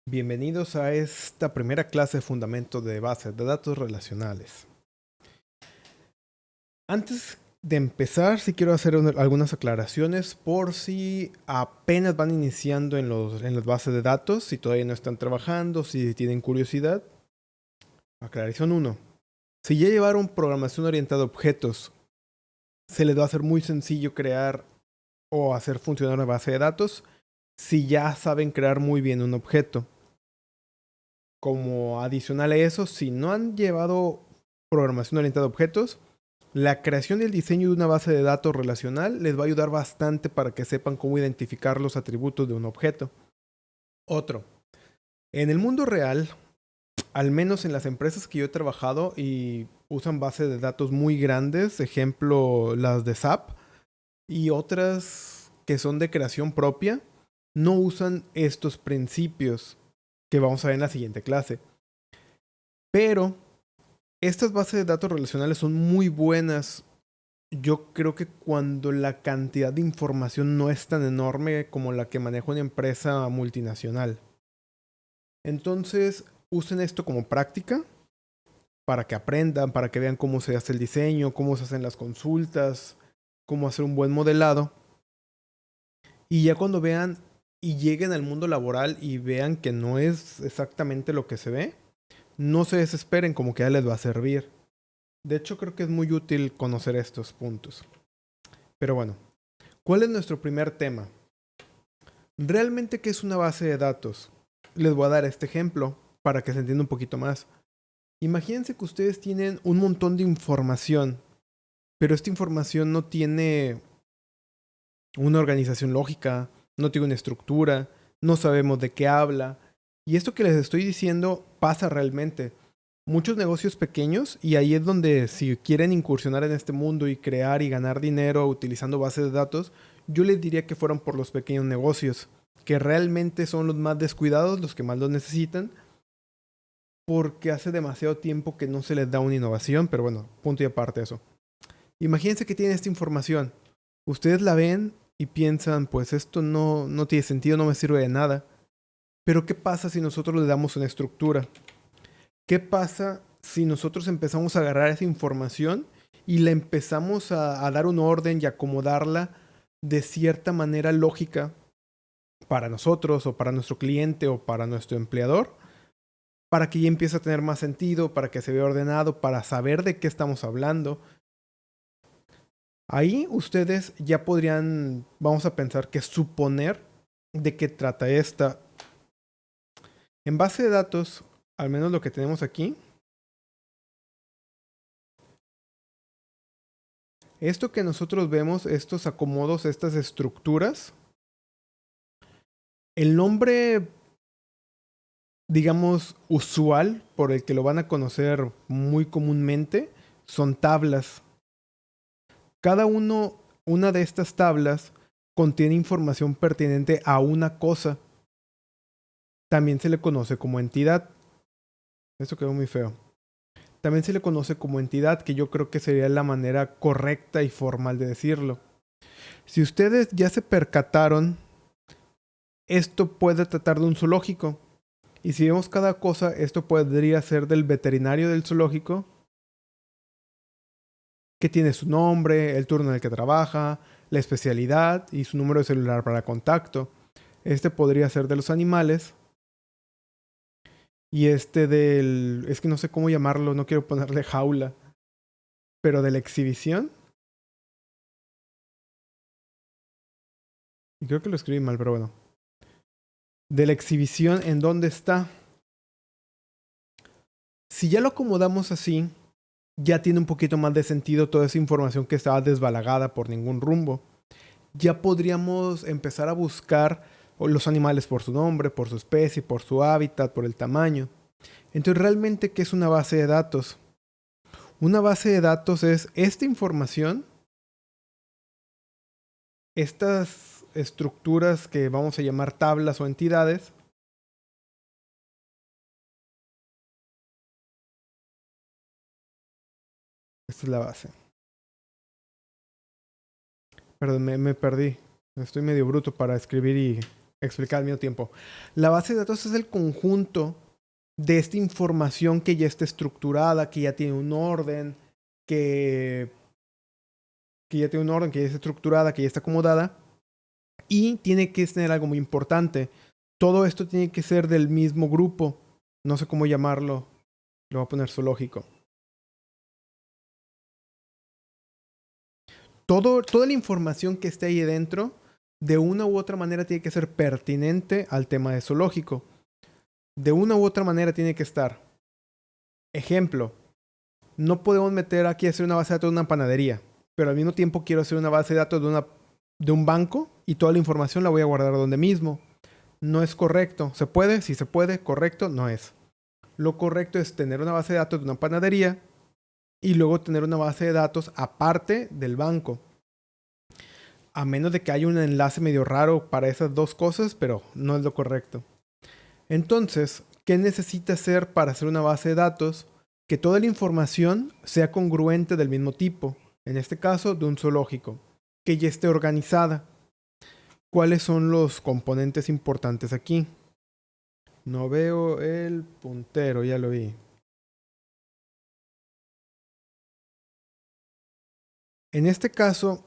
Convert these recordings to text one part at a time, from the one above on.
Bienvenidos a esta primera clase de fundamentos de bases de datos relacionales. Antes de empezar, sí quiero hacer algunas aclaraciones por si apenas van iniciando en las bases de datos, si todavía no están trabajando, si tienen curiosidad. Aclaración 1. Si ya llevaron programación orientada a objetos, se les va a hacer muy sencillo crear o hacer funcionar una base de datos si ya saben crear muy bien un objeto. Como adicional a eso, si no han llevado programación orientada a objetos, la creación y el diseño de una base de datos relacional les va a ayudar bastante para que sepan cómo identificar los atributos de un objeto. Otro, en el mundo real, al menos en las empresas que yo he trabajado y usan bases de datos muy grandes, ejemplo las de SAP, y otras que son de creación propia, no usan estos principios que vamos a ver en la siguiente clase. Pero estas bases de datos relacionales son muy buenas. Yo creo que cuando la cantidad de información no es tan enorme como la que maneja una empresa multinacional. Entonces, usen esto como práctica para que aprendan, para que vean cómo se hace el diseño, cómo se hacen las consultas, cómo hacer un buen modelado. Y ya cuando vean y lleguen al mundo laboral y vean que no es exactamente lo que se ve, no se desesperen, como que ya les va a servir. De hecho, creo que es muy útil conocer estos puntos. Pero bueno, ¿cuál es nuestro primer tema? ¿Realmente qué es una base de datos? Les voy a dar este ejemplo para que se entienda un poquito más. Imagínense que ustedes tienen un montón de información, pero esta información no tiene una organización lógica, no tiene una estructura, no sabemos de qué habla. Y esto que les estoy diciendo pasa realmente. Muchos negocios pequeños, y ahí es donde si quieren incursionar en este mundo y crear y ganar dinero utilizando bases de datos, yo les diría que fueran por los pequeños negocios, que realmente son los más descuidados, los que más lo necesitan, porque hace demasiado tiempo que no se les da una innovación, pero bueno, punto y aparte eso. Imagínense que tienen esta información, ustedes la ven y piensan, pues esto no tiene sentido, no me sirve de nada. Pero ¿qué pasa si nosotros le damos una estructura? ¿Qué pasa si nosotros empezamos a agarrar esa información y la empezamos a dar un orden y acomodarla de cierta manera lógica para nosotros o para nuestro cliente o para nuestro empleador? Para que ya empiece a tener más sentido, para que se vea ordenado, para saber de qué estamos hablando. Ahí ustedes ya podrían, vamos a pensar que suponer de qué trata esta. En base de datos, al menos lo que tenemos aquí, esto que nosotros vemos, estos acomodos, estas estructuras, el nombre, digamos, usual por el que lo van a conocer muy comúnmente son tablas. Cada una de estas tablas contiene información pertinente a una cosa. También se le conoce como entidad. Esto quedó muy feo. También se le conoce como entidad, que yo creo que sería la manera correcta y formal de decirlo. Si ustedes ya se percataron, esto puede tratar de un zoológico. Y si vemos cada cosa, esto podría ser del veterinario del zoológico, que tiene su nombre, el turno en el que trabaja, la especialidad y su número de celular para contacto. Este podría ser de los animales. Y este del... Es que no sé cómo llamarlo, no quiero ponerle jaula. Pero de la exhibición. Y creo que lo escribí mal, pero bueno. De la exhibición en dónde está. Si ya lo acomodamos así, ya tiene un poquito más de sentido toda esa información que estaba desbalagada por ningún rumbo. Ya podríamos empezar a buscar los animales por su nombre, por su especie, por su hábitat, por el tamaño. Entonces, ¿realmente qué es una base de datos? Una base de datos es esta información, estas estructuras que vamos a llamar tablas o entidades. Esta es la base. Perdón, me perdí. Estoy medio bruto para escribir y explicar al mismo tiempo. La base de datos es el conjunto de esta información que ya está estructurada, que ya tiene un orden, que ya tiene un orden, que ya está estructurada, que ya está acomodada. Y tiene que tener algo muy importante. Todo esto tiene que ser del mismo grupo. No sé cómo llamarlo. Lo voy a poner zoológico. Toda la información que esté ahí dentro, de una u otra manera tiene que ser pertinente al tema de zoológico. De una u otra manera tiene que estar. Ejemplo, no podemos meter aquí a hacer una base de datos de una panadería, pero al mismo tiempo quiero hacer una base de datos de un banco y toda la información la voy a guardar donde mismo. No es correcto. ¿Se puede? Sí se puede. Correcto, no es. Lo correcto es tener una base de datos de una panadería y luego tener una base de datos aparte del banco. A menos de que haya un enlace medio raro para esas dos cosas, pero no es lo correcto. Entonces, ¿qué necesita hacer para hacer una base de datos? Que toda la información sea congruente del mismo tipo. En este caso, de un zoológico. Que ya esté organizada. ¿Cuáles son los componentes importantes aquí? No veo el puntero, ya lo vi. En este caso,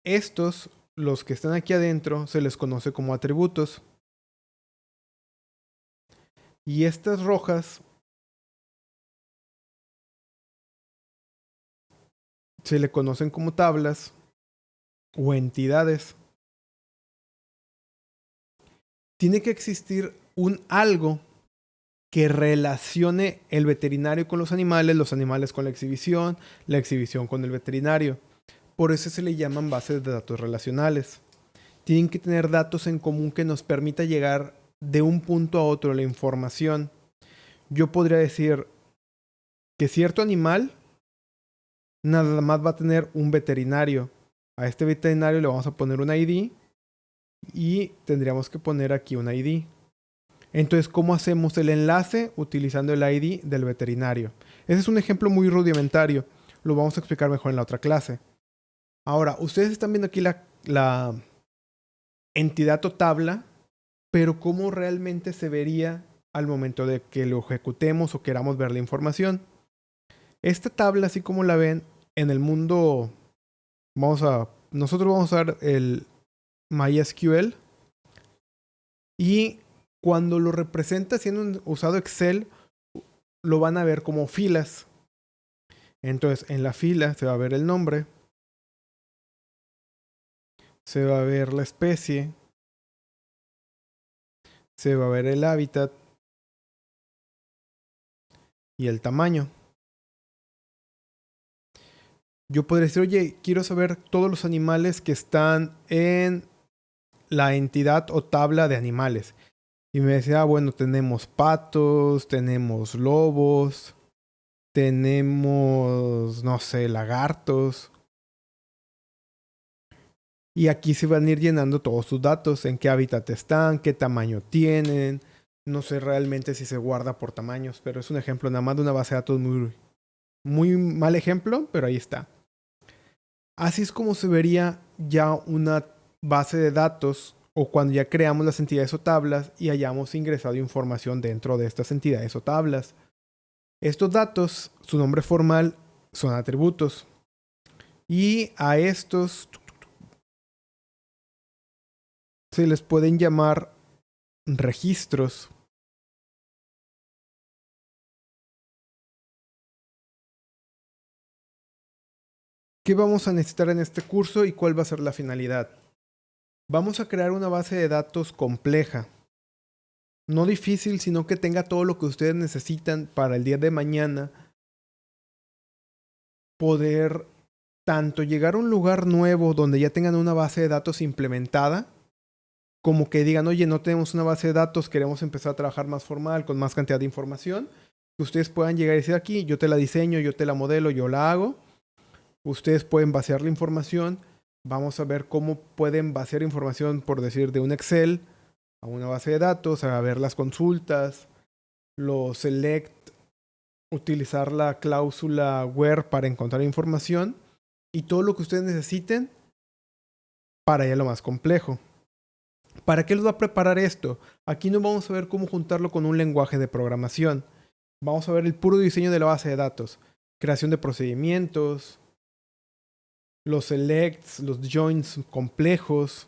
estos, los que están aquí adentro, se les conoce como atributos. Y estas rojas se le conocen como tablas o entidades. Tiene que existir un algo que relacione el veterinario con los animales con la exhibición con el veterinario. Por eso se le llaman bases de datos relacionales. Tienen que tener datos en común que nos permita llegar de un punto a otro la información. Yo podría decir que cierto animal nada más va a tener un veterinario. A este veterinario le vamos a poner un ID y tendríamos que poner aquí un ID. Entonces, ¿cómo hacemos el enlace? Utilizando el ID del veterinario. Ese es un ejemplo muy rudimentario. Lo vamos a explicar mejor en la otra clase. Ahora, ustedes están viendo aquí la entidad o tabla, pero ¿cómo realmente se vería al momento de que lo ejecutemos o queramos ver la información? Esta tabla, así como la ven, en el mundo, nosotros vamos a usar el MySQL y cuando lo representa siendo usado Excel, lo van a ver como filas. Entonces, en la fila se va a ver el nombre, se va a ver la especie, se va a ver el hábitat y el tamaño. Yo podría decir, oye, quiero saber todos los animales que están en la entidad o tabla de animales. Y me decía, bueno, tenemos patos, tenemos lobos, tenemos, no sé, lagartos. Y aquí se van a ir llenando todos sus datos, en qué hábitat están, qué tamaño tienen. No sé realmente si se guarda por tamaños, pero es un ejemplo nada más de una base de datos muy mal ejemplo, pero ahí está. Así es como se vería ya una base de datos o cuando ya creamos las entidades o tablas y hayamos ingresado información dentro de estas entidades o tablas. Estos datos, su nombre formal, son atributos. Y a estos se les pueden llamar registros. ¿Qué vamos a necesitar en este curso y cuál va a ser la finalidad? Vamos a crear una base de datos compleja. No difícil, sino que tenga todo lo que ustedes necesitan para el día de mañana poder tanto llegar a un lugar nuevo donde ya tengan una base de datos implementada, como que digan, oye, no tenemos una base de datos, queremos empezar a trabajar más formal, con más cantidad de información, que ustedes puedan llegar y decir aquí, yo te la diseño, yo te la modelo, yo la hago. Ustedes pueden vaciar la información. Vamos a ver cómo pueden vaciar información, por decir, de un Excel a una base de datos, a ver las consultas, los select, utilizar la cláusula where para encontrar información y todo lo que ustedes necesiten para ya lo más complejo. ¿Para qué les va a preparar esto? Aquí no vamos a ver cómo juntarlo con un lenguaje de programación. Vamos a ver el puro diseño de la base de datos. Creación de procedimientos, los selects, los joins complejos.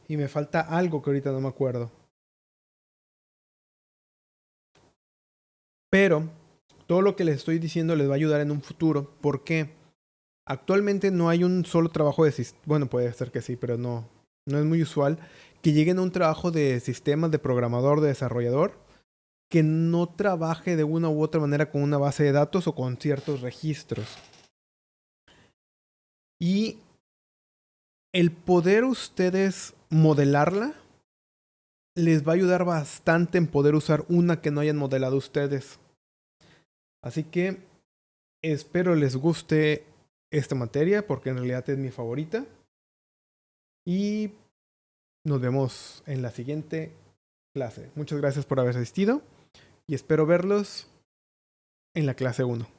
Y me falta algo que ahorita no me acuerdo. Pero todo lo que les estoy diciendo les va a ayudar en un futuro. ¿Por qué? Actualmente no hay un solo trabajo de sistema. Bueno, puede ser que sí, pero no es muy usual que lleguen a un trabajo de sistemas, de programador, de desarrollador, que no trabaje de una u otra manera con una base de datos o con ciertos registros. Y el poder ustedes modelarla les va a ayudar bastante en poder usar una que no hayan modelado ustedes. Así que espero les guste esta materia porque en realidad es mi favorita. Y nos vemos en la siguiente clase. Muchas gracias por haber asistido y espero verlos en la clase 1.